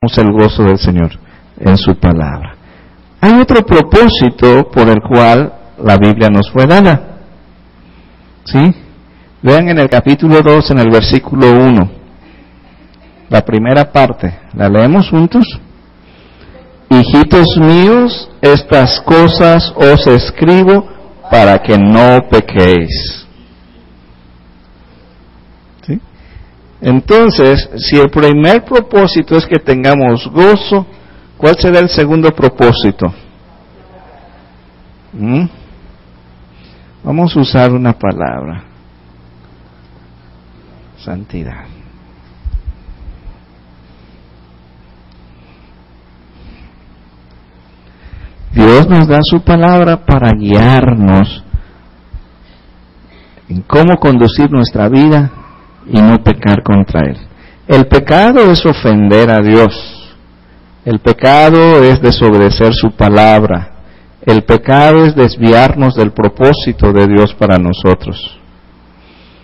el gozo del Señor en su palabra. Hay otro propósito por el cual la Biblia nos fue dada. ¿Sí? Vean en el capítulo 2, en el versículo 1, la primera parte. ¿La leemos juntos? Hijitos míos, estas cosas os escribo para que no pequéis. ¿Sí? Entonces, si el primer propósito es que tengamos gozo, ¿cuál será el segundo propósito? Vamos a usar una palabra: santidad. Dios nos da su palabra para guiarnos en cómo conducir nuestra vida y no pecar contra Él. El pecado es ofender a Dios. El pecado es desobedecer su palabra. El pecado es desviarnos del propósito de Dios para nosotros.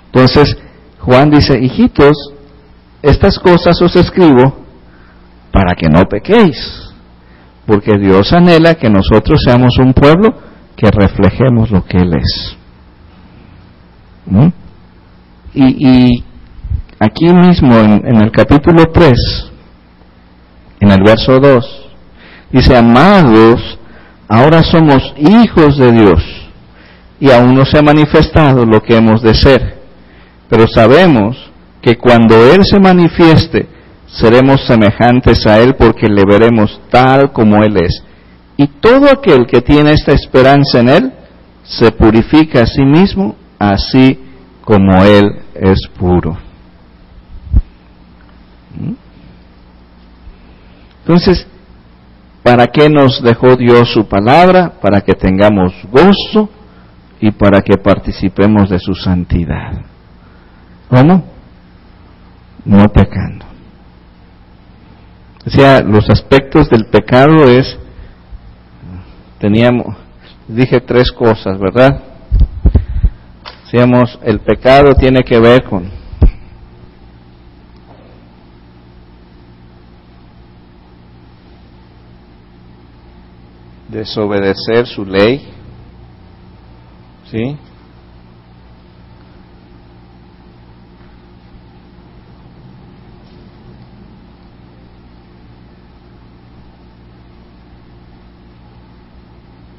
Entonces, Juan dice: hijitos, estas cosas os escribo para que no pequéis. Porque Dios anhela que nosotros seamos un pueblo que reflejemos lo que Él es. Y aquí mismo en el capítulo 3, en el verso 2, dice: amados, ahora somos hijos de Dios, y aún no se ha manifestado lo que hemos de ser, pero sabemos que cuando Él se manifieste, seremos semejantes a Él, porque le veremos tal como Él es. Y todo aquel que tiene esta esperanza en Él, se purifica a sí mismo, así como Él es puro. Entonces, ¿para qué nos dejó Dios su palabra? Para que tengamos gozo y para que participemos de su santidad. ¿Cómo? No pecando. O sea, los aspectos del pecado dije 3 cosas, ¿verdad? Decíamos, el pecado tiene que ver con desobedecer su ley, ¿sí?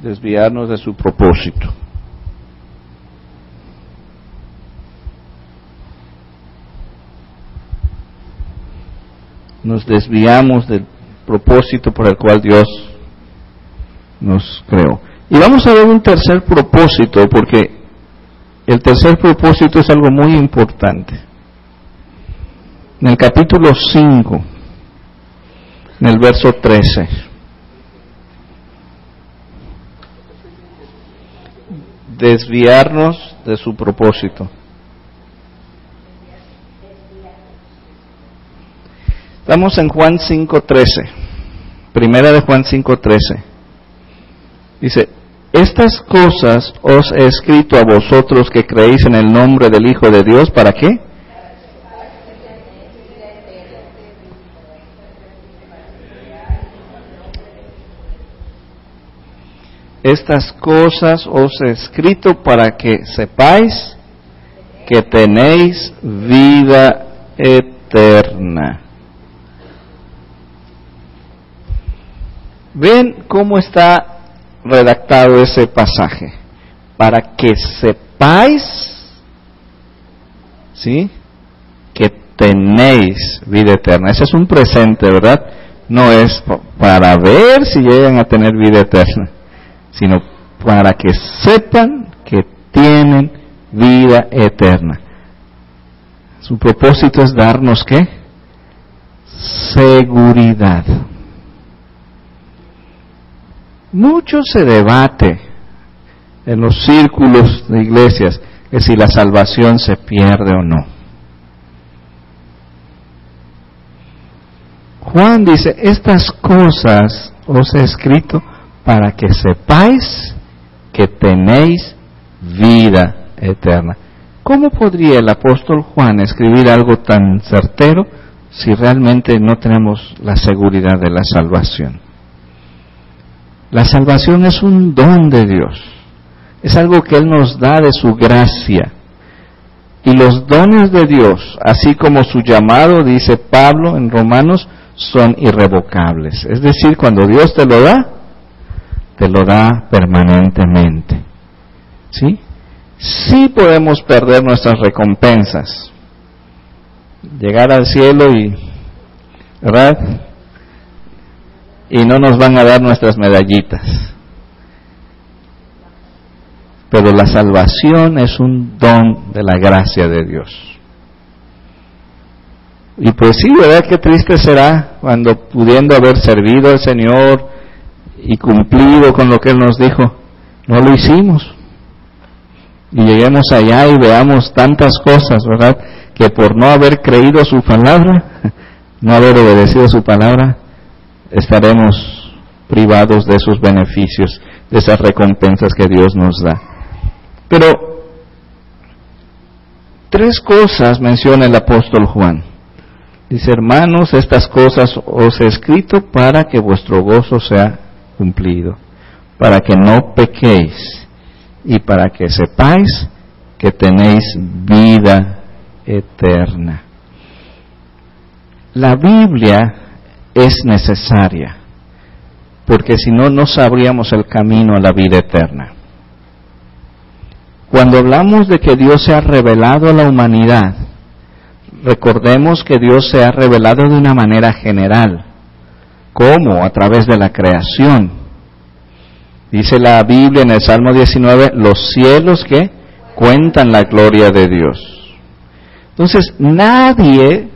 Desviarnos de su propósito. Nos desviamos del propósito por el cual Dios nos creó. Y vamos a ver un tercer propósito, porque el tercer propósito es algo muy importante. En el capítulo 5, en el verso 13. Desviarnos de su propósito. Estamos en Juan 5:13. Primera de Juan 5:13. Dice: estas cosas os he escrito a vosotros que creéis en el nombre del Hijo de Dios, ¿para qué? Estas cosas os he escrito para que sepáis que tenéis vida eterna. ¿Ven cómo está redactado ese pasaje? Para que sepáis, ¿sí?, que tenéis vida eterna. Ese es un presente, ¿verdad? No es para ver si llegan a tener vida eterna, sino para que sepan que tienen vida eterna. Su propósito es darnos, ¿qué? Seguridad. Mucho se debate en los círculos de iglesias que si la salvación se pierde o no. Juan dice: estas cosas os he escrito para que sepáis que tenéis vida eterna. ¿Cómo podría el apóstol Juan escribir algo tan certero si realmente no tenemos la seguridad de la salvación. La salvación es un don de Dios, es algo que Él nos da de su gracia. Y los dones de Dios, así como su llamado, dice Pablo en Romanos, son irrevocables. Es decir, cuando Dios te lo da permanentemente. ¿Sí? Sí podemos perder nuestras recompensas. Llegar al cielo ¿verdad? Y no nos van a dar nuestras medallitas. Pero la salvación es un don de la gracia de Dios. Y pues sí, ¿verdad? Qué triste será cuando, pudiendo haber servido al Señor y cumplido con lo que Él nos dijo, no lo hicimos. Y lleguemos allá y veamos tantas cosas, ¿verdad? Que por no haber creído su palabra, no haber obedecido su palabra, estaremos privados de esos beneficios, de esas recompensas que Dios nos da. Pero 3 cosas menciona el apóstol Juan. Dice, hermanos, estas cosas os he escrito para que vuestro gozo sea cumplido, para que no pequéis y para que sepáis que tenéis vida eterna. La Biblia es necesaria, porque si no, no sabríamos el camino a la vida eterna. Cuando hablamos de que Dios se ha revelado a la humanidad, recordemos que Dios se ha revelado de una manera general. ¿Cómo? A través de la creación. Dice la Biblia en el Salmo 19, los cielos que cuentan la gloria de Dios. Entonces, nadie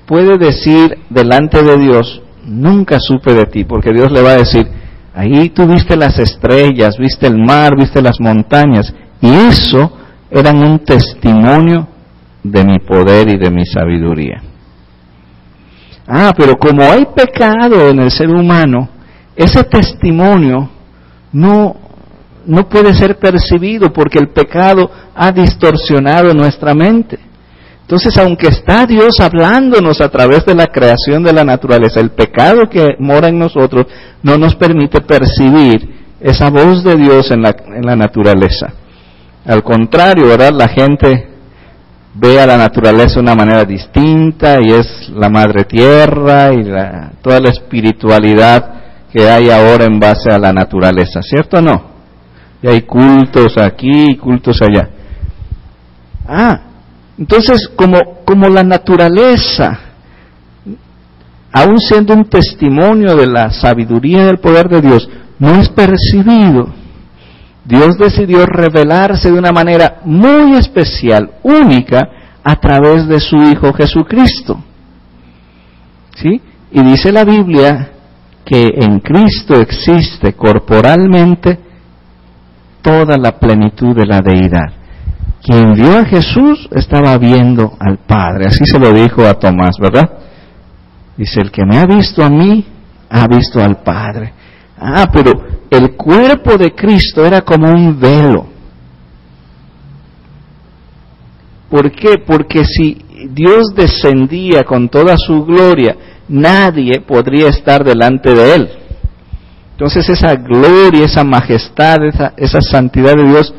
puede decir delante de Dios, nunca supe de ti, porque Dios le va a decir, ahí tú viste las estrellas, viste el mar, viste las montañas, y eso eran un testimonio de mi poder y de mi sabiduría. Pero como hay pecado en el ser humano, ese testimonio no puede ser percibido porque el pecado ha distorsionado nuestra mente. Entonces, aunque está Dios hablándonos a través de la creación de la naturaleza, el pecado que mora en nosotros no nos permite percibir esa voz de Dios en la naturaleza. Al contrario, ¿verdad? La gente ve a la naturaleza de una manera distinta y es la madre tierra y toda la espiritualidad que hay ahora en base a la naturaleza, ¿cierto o no? Y hay cultos aquí y cultos allá. Entonces, como la naturaleza, aun siendo un testimonio de la sabiduría y del poder de Dios, no es percibido, Dios decidió revelarse de una manera muy especial, única, a través de su Hijo Jesucristo. ¿Sí? Y dice la Biblia que en Cristo existe corporalmente toda la plenitud de la deidad. Quien vio a Jesús estaba viendo al Padre. Así se lo dijo a Tomás, ¿verdad? Dice, el que me ha visto a mí, ha visto al Padre. Pero el cuerpo de Cristo era como un velo. ¿Por qué? Porque si Dios descendía con toda su gloria, nadie podría estar delante de Él. Entonces esa gloria, esa majestad, esa santidad de Dios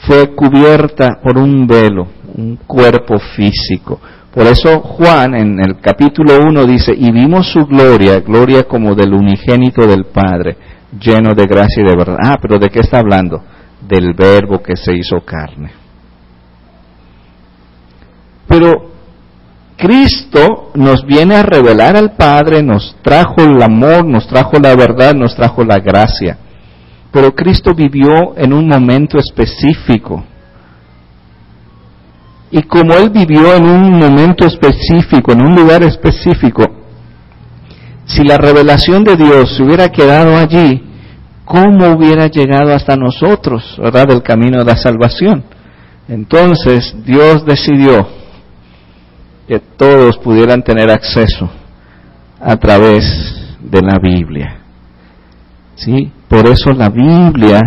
fue cubierta por un velo, un cuerpo físico. Por eso Juan en el capítulo 1 dice, y vimos su gloria, gloria como del unigénito del Padre, lleno de gracia y de verdad. Pero ¿de qué está hablando? Del Verbo que se hizo carne. Pero Cristo nos viene a revelar al Padre, nos trajo el amor, nos trajo la verdad, nos trajo la gracia. Pero Cristo vivió en un momento específico. Y como Él vivió en un momento específico, en un lugar específico, si la revelación de Dios se hubiera quedado allí, ¿cómo hubiera llegado hasta nosotros, verdad, del camino de la salvación? Entonces Dios decidió que todos pudieran tener acceso a través de la Biblia. ¿Sí? Por eso la Biblia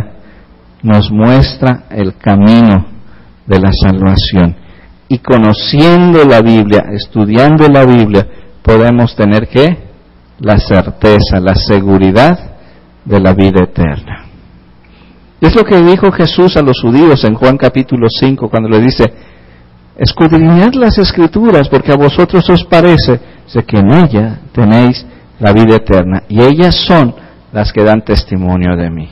nos muestra el camino de la salvación. y conociendo la Biblia, estudiando la Biblia, podemos tener ¿qué? La certeza, la seguridad de la vida eterna. Es lo que dijo Jesús a los judíos en Juan capítulo 5, cuando le dice, escudriñad las Escrituras, porque a vosotros os parece que en ella tenéis la vida eterna, y ellas son las que dan testimonio de mí.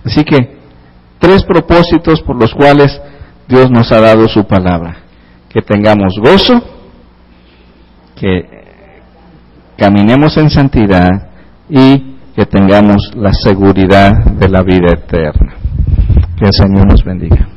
Así que, 3 propósitos por los cuales Dios nos ha dado su palabra: que tengamos gozo, que caminemos en santidad y que tengamos la seguridad de la vida eterna. Que el Señor nos bendiga.